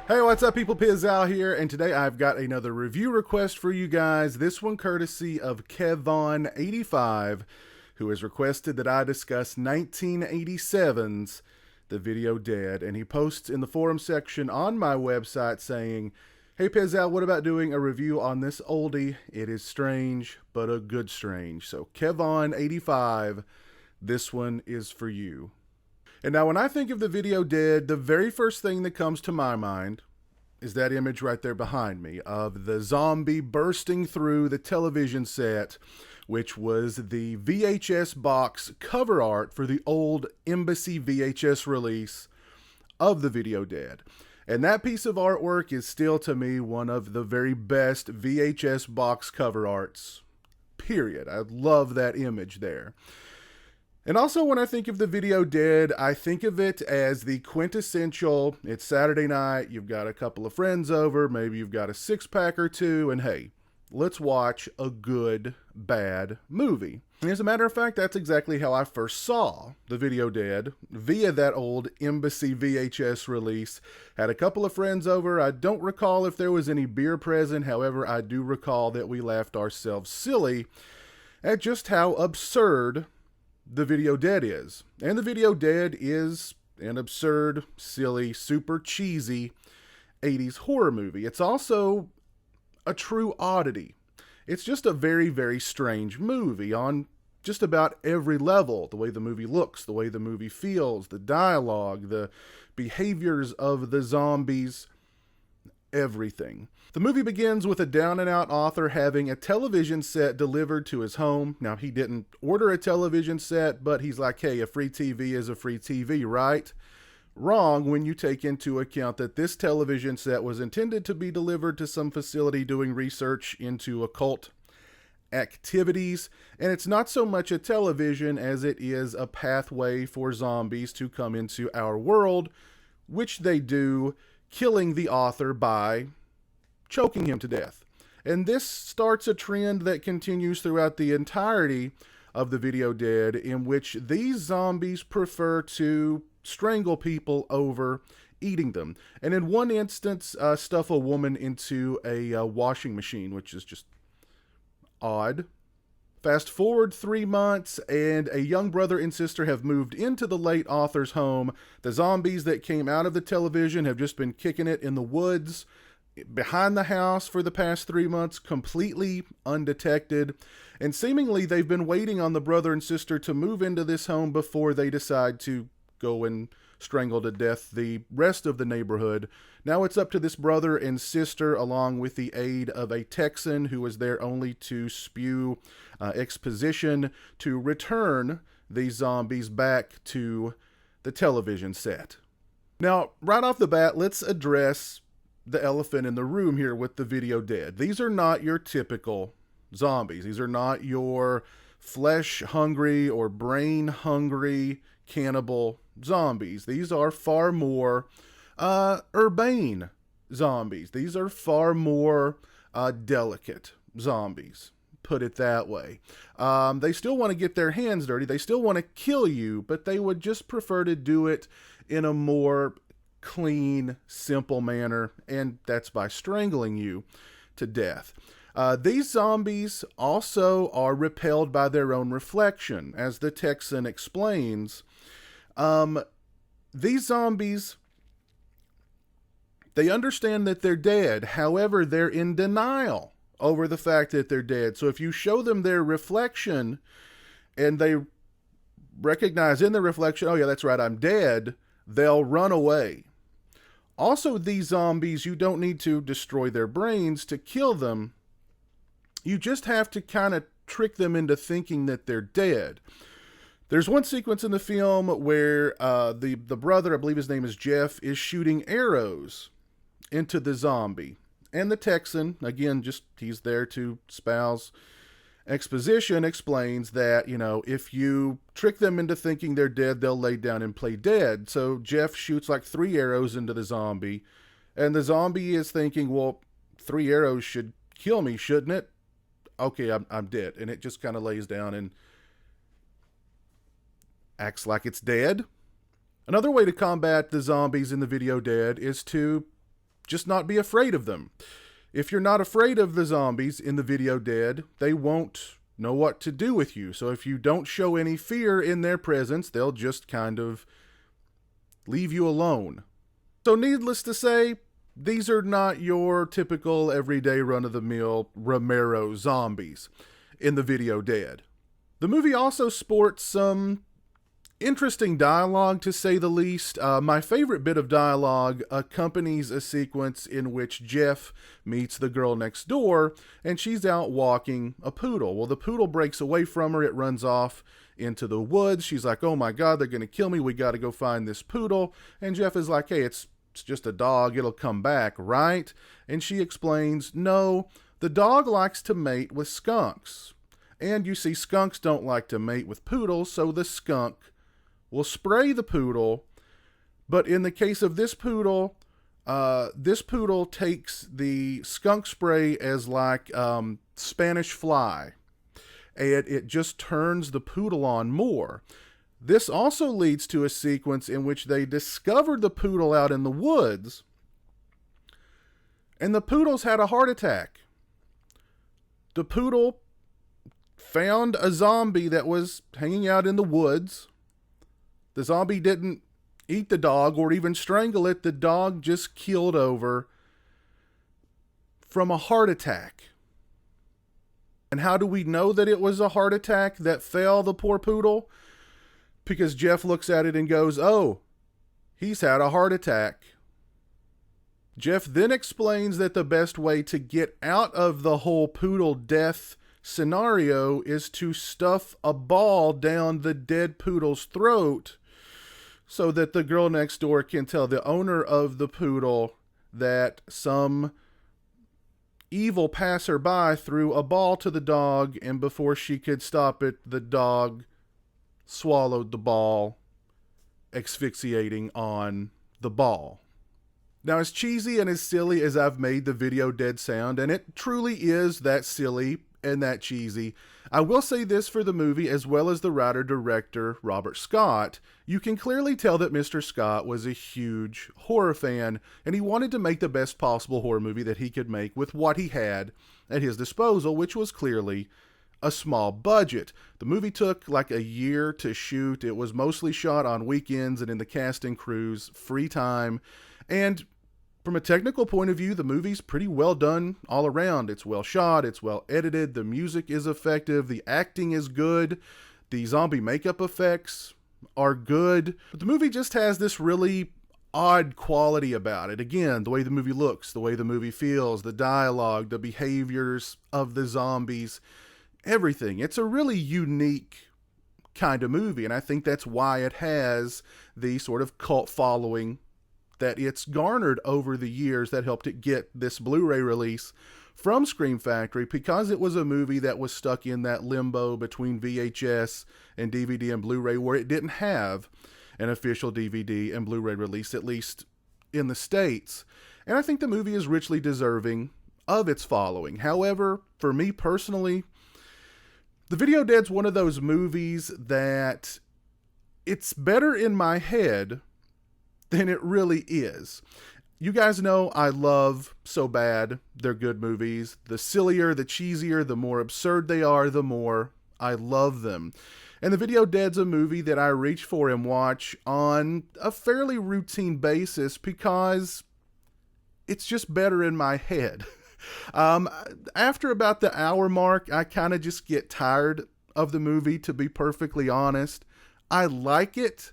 Hey, what's up, people? Pizowell here, and today I've got another review request for you guys. This one courtesy of Kevon85, who has requested that I discuss 1987's The Video Dead, and he posts in the forum section on my website saying, "Hey Pizowell, what about doing a review on this oldie? It is strange, but a good strange." So Kevon85, this one is for you. And now when I think of The Video Dead, the very first thing that comes to my mind is that image right there behind me of the zombie bursting through the television set, which was the VHS box cover art for the old Embassy VHS release of The Video Dead. And that piece of artwork is still, to me, one of the very best VHS box cover arts, period. I love that image there. And also, when I think of The Video Dead, I think of it as the quintessential, it's Saturday night, you've got a couple of friends over, maybe you've got a six-pack or two, and hey, let's watch a good, bad movie. And as a matter of fact, that's exactly how I first saw The Video Dead, via that old Embassy VHS release. Had a couple of friends over. I don't recall if there was any beer present, however, I do recall that we laughed ourselves silly at just how absurd The Video Dead is. And The Video Dead is an absurd, silly, super cheesy 80s horror movie. It's also a true oddity. It's just a very, very strange movie on just about every level. The way the movie looks, the way the movie feels, the dialogue, the behaviors of the zombies, everything. The movie begins with a down-and-out author having a television set delivered to his home. Now, he didn't order a television set, but he's like, hey, a free TV is a free TV, right? Wrong when you take into account that this television set was intended to be delivered to some facility doing research into occult activities, and it's not so much a television as it is a pathway for zombies to come into our world, which they do, killing the author by choking him to death. And this starts a trend that continues throughout the entirety of The Video Dead, in which these zombies prefer to strangle people over eating them. And in one instance, stuff a woman into a washing machine, which is just odd. Fast forward 3 months, and a young brother and sister have moved into the late author's home. The zombies that came out of the television have just been kicking it in the woods behind the house for the past 3 months, completely undetected. And seemingly they've been waiting on the brother and sister to move into this home before they decide to go and strangle to death the rest of the neighborhood. Now it's up to this brother and sister, along with the aid of a Texan who was there only to spew exposition, to return these zombies back to the television set. Now, right off the bat, let's address the elephant in the room here with The Video Dead. These are not your typical zombies. These are not your flesh-hungry or brain-hungry cannibal zombies. These are far more urbane zombies. These are far more delicate zombies, put it that way. They still want to get their hands dirty. They still want to kill you, but they would just prefer to do it in a more clean, simple manner, and that's by strangling you to death. These zombies also are repelled by their own reflection. As the Texan explains, these zombies, they understand that they're dead. However, they're in denial over the fact that they're dead. So if you show them their reflection and they recognize in the reflection, oh yeah, that's right, I'm dead, they'll run away. Also, these zombies, you don't need to destroy their brains to kill them. You just have to kind of trick them into thinking that they're dead. There's one sequence in the film where the brother, I believe his name is Jeff, is shooting arrows into the zombie. And the Texan, again, just he's there to espouse exposition, explains that, you know, if you trick them into thinking they're dead, they'll lay down and play dead. So Jeff shoots like 3 arrows into the zombie, and the zombie is thinking, well, 3 arrows should kill me, shouldn't it? Okay, I'm dead. And it just kind of lays down and acts like it's dead. Another way to combat the zombies in The Video Dead is to just not be afraid of them. If you're not afraid of the zombies in the video dead, they won't know what to do with you. So if you don't show any fear in their presence, they'll just kind of leave you alone. So needless to say, these are not your typical everyday run-of-the-mill Romero zombies in the video dead. The movie also sports some interesting dialogue, to say the least. My favorite bit of dialogue accompanies a sequence in which Jeff meets the girl next door, and she's out walking a poodle. Well, the poodle breaks away from her. It runs off into the woods. She's like, oh my God, they're going to kill me. We got to go find this poodle. And Jeff is like, hey, it's just a dog. It'll come back, right? And she explains, no, the dog likes to mate with skunks. And you see, skunks don't like to mate with poodles, so the skunk will spray the poodle. But in the case of this poodle takes the skunk spray as like Spanish fly, and it just turns the poodle on more. This also leads to a sequence in which they discovered the poodle out in the woods, and the poodle's had a heart attack. The poodle found a zombie that was hanging out in the woods. The zombie didn't eat the dog or even strangle it. The dog just keeled over from a heart attack. And how do we know that it was a heart attack that fell the poor poodle? Because Jeff looks at it and goes, oh, he's had a heart attack. Jeff then explains that the best way to get out of the whole poodle death scenario is to stuff a ball down the dead poodle's throat so that the girl next door can tell the owner of the poodle that some evil passerby threw a ball to the dog, and before she could stop it, the dog swallowed the ball, asphyxiating on the ball. Now, as cheesy and as silly as I've made the video dead sound, and it truly is that silly and that cheesy, I will say this for the movie, as well as the writer-director Robert Scott, you can clearly tell that Mr. Scott was a huge horror fan, and he wanted to make the best possible horror movie that he could make with what he had at his disposal, which was clearly a small budget. The movie took like a year to shoot. It was mostly shot on weekends and in the cast and crew's free time, and from a technical point of view, the movie's pretty well done all around. It's well shot, it's well edited, the music is effective, the acting is good, the zombie makeup effects are good. But the movie just has this really odd quality about it. Again, the way the movie looks, the way the movie feels, the dialogue, the behaviors of the zombies, everything. It's a really unique kind of movie, and I think that's why it has the sort of cult following that it's garnered over the years that helped it get this Blu-ray release from Scream Factory, because it was a movie that was stuck in that limbo between VHS and DVD and Blu-ray, where it didn't have an official DVD and Blu-ray release, at least in the States. And I think the movie is richly deserving of its following. However, for me personally, The Video Dead's one of those movies that it's better in my head than it really is. You guys know I love So Bad. They're good movies. The sillier, the cheesier, the more absurd they are, the more I love them. And The Video Dead's a movie that I reach for and watch on a fairly routine basis because it's just better in my head. After about the hour mark, I kind of just get tired of the movie, to be perfectly honest. I like it,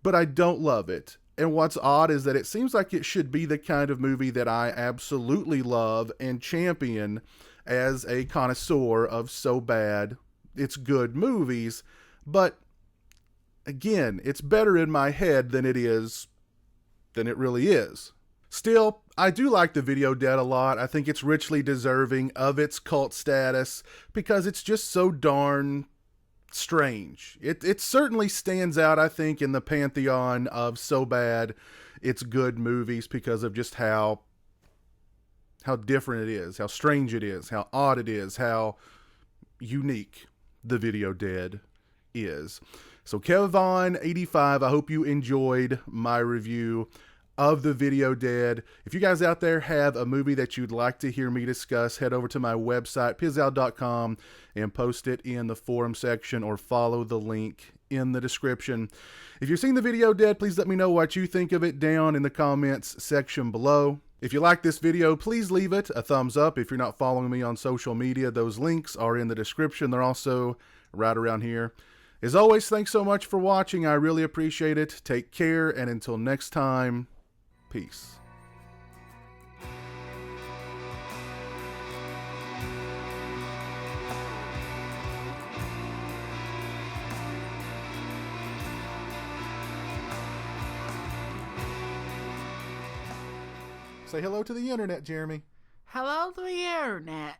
but I don't love it. And what's odd is that it seems like it should be the kind of movie that I absolutely love and champion as a connoisseur of So Bad, it's good movies. But again, it's better in my head than it really is. Still, I do like The Video Dead a lot. I think it's richly deserving of its cult status because it's just so darn strange. It certainly stands out, I think, in the pantheon of So Bad, it's good movies, because of just how different it is, how strange it is, how odd it is, how unique The Video Dead is. So Kevon85, I hope you enjoyed my review of the Video Dead. If you guys out there have a movie that you'd like to hear me discuss, head over to my website, pizowell.com, and post it in the forum section or follow the link in the description. If you've seen the Video Dead, please let me know what you think of it down in the comments section below. If you like this video, please leave it a thumbs up. If you're not following me on social media, those links are in the description. They're also right around here. As always, thanks so much for watching. I really appreciate it. Take care, and until next time, peace. Say hello to the internet, Jeremy. Hello to the internet.